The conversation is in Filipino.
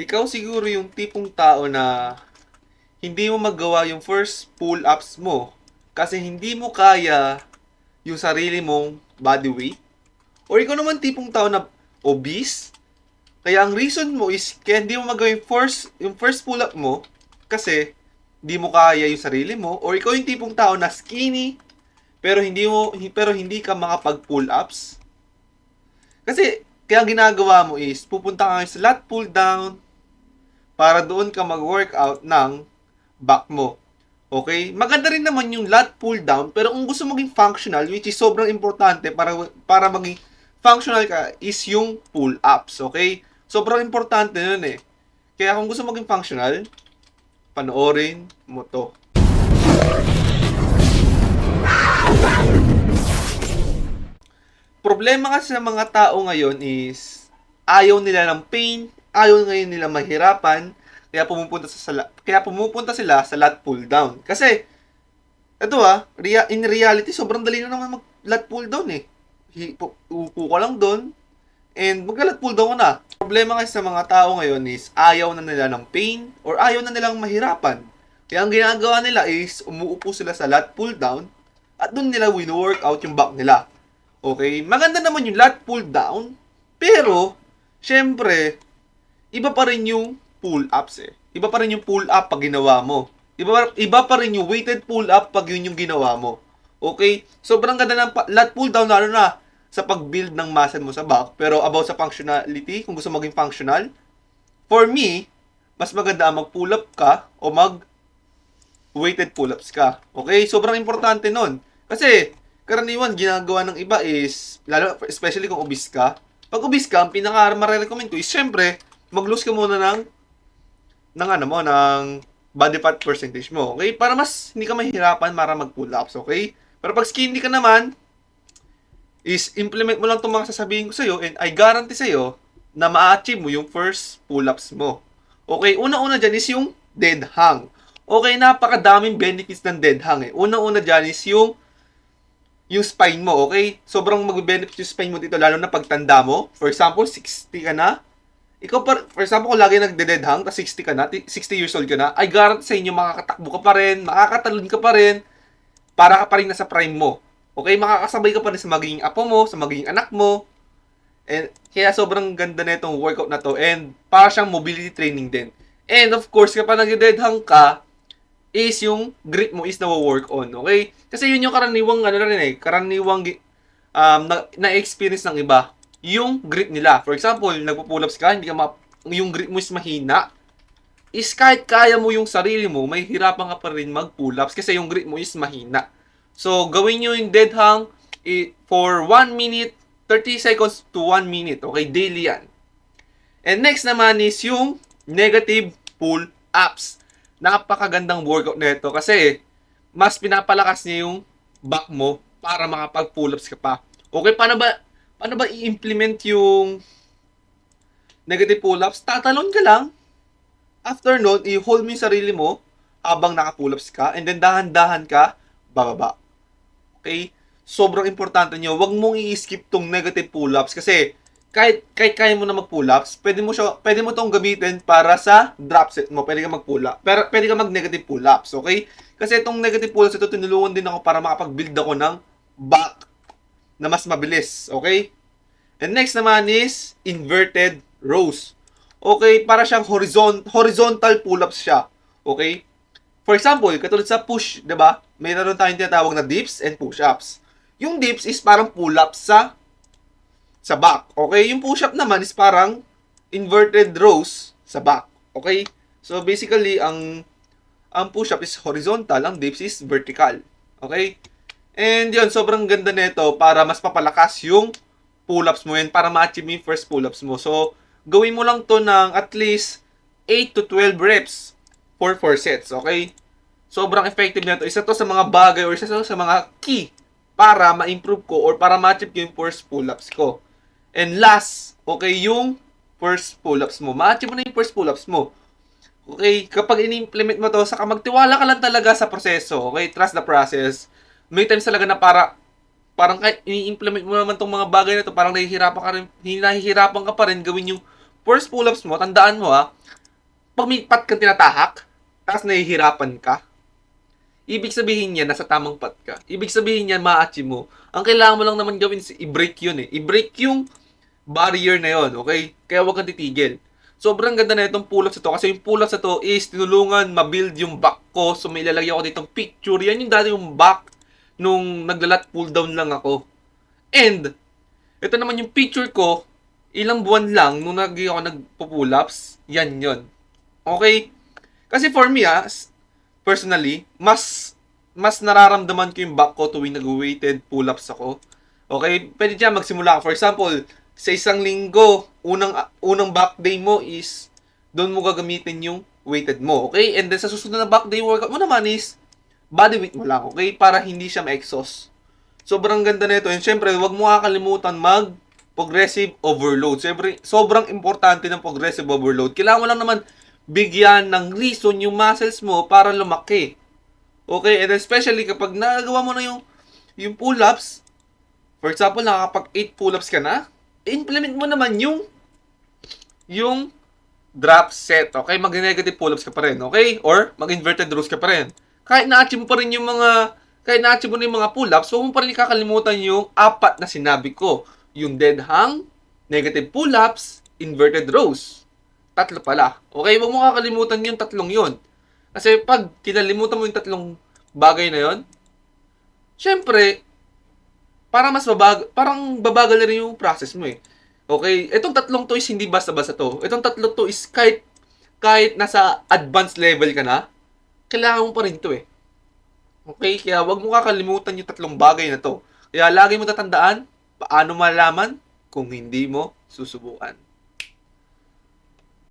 Ikaw siguro yung tipong tao na hindi mo magawa yung first pull-ups mo kasi hindi mo kaya yung sarili mong body weight? Or ikaw naman tipong tao na obese? Kaya ang reason mo is kaya hindi mo magawa yung first pull-up mo kasi hindi mo kaya yung sarili mo? Or ikaw yung tipong tao na skinny pero hindi ka makapag pull-ups? Kasi kaya ang ginagawa mo is pupunta ka sa lat pull down para doon ka mag-workout ng back mo. Okay? Maganda rin naman yung lat pull down, pero kung gusto maging functional, which is sobrang importante para maging functional ka, is yung pull ups. Okay? Sobrang importante nun eh. Kaya kung gusto maging functional, panoorin mo to. Problema kasi sa mga tao ngayon is ayaw nila ng pain, ayaw ngayon nila mahirapan, kaya pumupunta sila sa lat pull down. Kasi ito in reality sobrang dali na naman mag lat pull down eh. Upo ka lang doon and mag-lat pull down ka na. Problema kasi sa mga tao ngayon is ayaw na nila ng pain or ayaw na nilang mahirapan. Kaya ang ginagawa nila is umuupo sila sa lat pull down at doon nila wino-workout yung back nila. Okay? Maganda naman yung lat pull down, pero syempre iba pa rin yung pull-ups eh. Iba pa rin yung pull-up pag ginawa mo. Iba pa rin yung weighted pull-up pag yun yung ginawa mo. Okay? Sobrang ganda ng lat pull-down lalo na sa pag-build ng muscle mo sa back. Pero about sa functionality, kung gusto maging functional, for me, mas maganda mag-pull-up ka o weighted pull-ups ka. Okay? Sobrang importante nun. Kasi, karaniwan, ginagawa ng iba is, lalo, especially kung obese ka, pag obese ka, ang pinaka-recommend ko is, syempre, mag-lose ka muna ng body fat percentage mo. Okay? Para mas hindi ka mahihirapan para mag-pull-ups. Okay? Pero pag skinny ka naman, is implement mo lang itong mga sasabihin ko sa'yo and I guarantee sa'yo na ma-achieve mo yung first pull-ups mo. Okay? Una-una dyan is yung dead hang. Okay, napakadaming benefits ng dead hang eh. Una-una dyan is yung spine mo, okay? Sobrang mag-benefit yung spine mo dito, lalo na pagtanda mo. For example, 60 ka na. For example, kung lagi nagde-dead hang, tapos 60 ka na, 60 years old ka na, I guarantee sa inyo, makakatakbo ka pa rin, makakatalon ka pa rin, para ka pa rin nasa prime mo. Okay, makakasabay ka pa rin sa magiging apo mo, sa magiging anak mo. And kaya sobrang ganda na itong workout na to. And para siyang mobility training din. And of course, kapag nag-dead hang ka, is yung grip mo is na-work on. Okay? Kasi yun yung karaniwang, na-experience ng iba. Yung grip nila. For example, nagpo-pull-ups ka, yung grip mo is mahina, is kahit kaya mo yung sarili mo, may hirapan ka pa rin mag-pull-ups kasi yung grip mo is mahina. So, gawin nyo yung dead hang for 1 minute, 30 seconds to 1 minute. Okay, daily yan. And next naman is yung negative pull-ups. Napakagandang workout na ito kasi mas pinapalakas niya yung back mo para makapag-pull-ups ka pa. Okay, paano ba i-implement yung negative pull-ups? Tatalon ka lang. After nun, i-hold mo yung sarili mo habang naka-pull-ups ka and then dahan-dahan ka bababa. Okay? Sobrang importante nyo. Huwag mong i-skip tong negative pull-ups kasi kahit kaya mo na mag-pull-ups, pwede mo tong gamitin para sa drop set mo. Pwede ka mag-pull-up. Pero pwede ka mag-negative pull-ups, okay? Kasi itong negative pull-ups ito, tinulungan din ako para makapag-build ako ng back na mas mabilis, okay? And next naman is inverted rows. Okay, para siyang horizontal pull-ups siya. Okay? For example, katulad sa push, 'di ba? Mayroon tayong tinatawag na dips and push-ups. Yung dips is parang pull-ups sa back. Okay? Yung push-up naman is parang inverted rows sa back. Okay? So basically, ang push-up is horizontal, ang dips is vertical. Okay? And yun, sobrang ganda nito para mas papalakas yung pull-ups mo yun para ma-achieve mo yung first pull-ups mo. So, gawin mo lang to ng at least 8 to 12 reps for 4 sets. Okay? Sobrang effective na to. Isa to sa mga bagay or isa to sa mga key para ma-improve ko or para ma-achieve ko yung first pull-ups ko. And last, okay, yung first pull-ups mo. Ma-achieve mo na yung first pull-ups mo. Okay, kapag ini-implement mo to, saka magtiwala ka lang talaga sa proseso. Okay, trust the process. May times talaga na parang kahit ini-implement mo naman tong mga bagay na to, parang nahihirapan ka pa rin gawin yung first pull-ups mo, tandaan mo pag may pat kang tinatahak, tapos nahihirapan ka, ibig sabihin niya, nasa tamang pat ka. Ibig sabihin niya, ma-achieve mo. Ang kailangan mo lang naman gawin is i-break yun eh. I-break yung barrier na yun, okay? Kaya huwag kang titigil. Sobrang ganda na itong pull-ups ito kasi yung pull-ups ito is tinulungan ma-build yung back ko. So may ilalagay ako ditong picture. Yan yung dati yung back nung naglalat pull down lang ako. And, ito naman yung picture ko, ilang buwan lang nung ako nagpo-pull-ups. Yan yun. Okay? Kasi for me personally, mas nararamdaman ko yung back ko tuwing nag-weighted pull-ups ako. Okay? Pwede dyan magsimula ka. For example, sa isang linggo, unang back day mo is doon mo gagamitin yung weighted mo. Okay? And then sa susunod na back day workout mo naman is body weight mo lang. Okay? Para hindi siya ma-exhaust. Sobrang ganda na ito. And syempre, huwag mo kakalimutan progressive overload. Syempre, sobrang importante ng progressive overload. Kailangan mo lang naman bigyan ng reason yung muscles mo para lumaki. Okay? And especially kapag nagawa mo na yung pull-ups, for example, nakakapag 8 pull-ups ka na, implement mo naman yung drop set. Okay? Mag-negative pull-ups ka pa rin. Okay? Or mag-inverted rows ka pa rin. Kahit na-achieve mo pa rin yung mga pull-ups, huwag mo pa rin kakalimutan yung apat na sinabi ko. Yung dead hang, negative pull-ups, inverted rows. Tatlo pala. Okay, huwag mo kakalimutan yung tatlong yun. Kasi pag kinalimutan mo yung tatlong bagay na yun, syempre, parang babagal na rin yung process mo eh. Okay, itong tatlong to is hindi basta-basta to. Itong tatlo to is kahit nasa advanced level ka na, kailangan mo pa rin to eh. Okay, kaya huwag mo kakalimutan yung tatlong bagay na to. Kaya lagi mo tatandaan, paano malaman kung hindi mo susubukan.